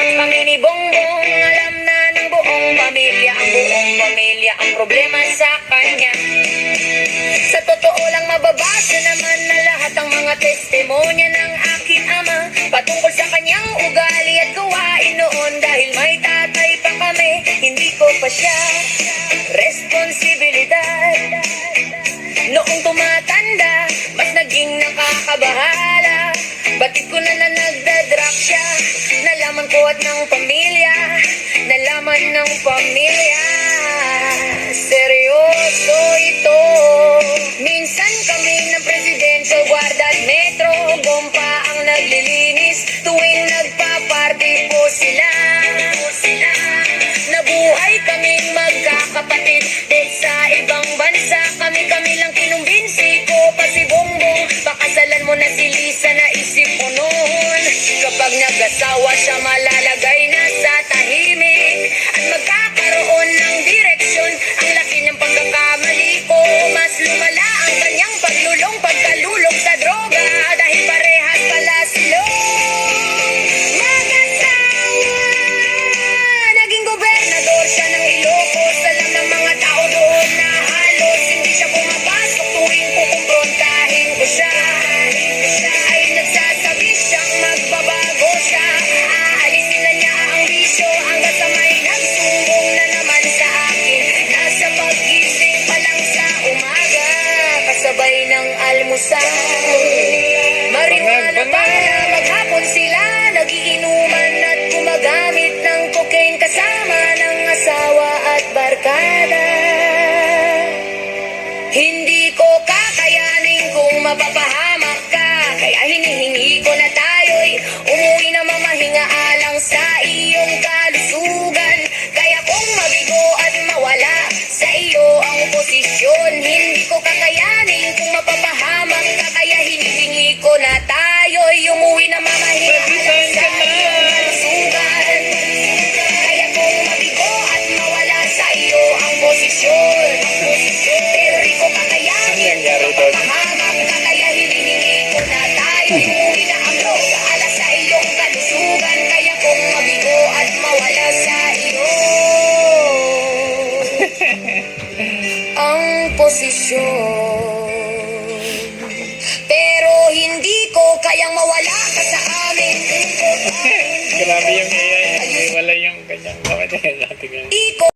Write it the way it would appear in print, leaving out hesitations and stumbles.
lang kami ni Bongbong. Alam na ng buong pamilya, ang problema sa kanya. Sa totoo lang mababasa naman na lahat ang mga testimonya ng aking ama patungkol sa kanyang ugali at gawain noon. Dahil may tatay pa kami, hindi ko pa siya responsibilidad. Noong tumatanda, mas naging nakakabahala. Batid ko na nagdadrak siya. Nalaman ko at ng pamilya, nalaman ng pamilya. Seryoso ito. Minsan kami ng presidential guarda at metro gompa ang naglilinis tuwing nagpa-party po sila. Nabuhay kaming magkakapatid din sa ibang bansa. Kami lang kinumbinsi ko pa si Bongbong. Pakasalan mo na si Lisa, naisip mo noon. Kapag nag-asawa siya malalagay na sa tahimik at magkakaroon ng direksyon. Ang laki ng pagkakamali ko, mas lumala ang kanyang pagkalulong sa droga. Dahil parehas pala silong mag-asawa. Naging gobernador siya ng Ilocos. Alam ng mga tao doon na halos hindi siya pumapasok tuwing kukumprontahin ko siya. Ay nagsasabi siyang magbabago siya. Aalisin na niya ang bisyo hanggang sa may nagsumbong na naman sa akin. Nasa pag-gising pa lang sa umaga, kasabay ng almusal. Marijuana para maghapon sila nagiinuman at gumagamit ng cocaine kasama ng asawa at barkada. Hindi ko kakayanin kung mapapahamak ka, kaya hinihingi ko na tayo'y umuwi na mamahinga alang sa iyong kalusugan. Kaya kung mabigo at mawala sa iyo ang posisyon, hindi ko kakayanin kung mapapahamak ka, kaya hinihingi ko na tayo'y umuwi na mamahinga alang sa iyong kalusugan. Kaya kung mabigo at mawala sa iyo ang posisyon, pero di ko kakayanin kung mapapahamak ka, kaya hinihingi ko na tayo'y umuwi na ang droga alang sa iyong kalusugan. Kaya kung mabigo at mawala sa iyo ang posisyon, pero hindi ko kayang mawala ka sa amin. Grabe yung AI. Wala yung kanyang kapatid. Di ko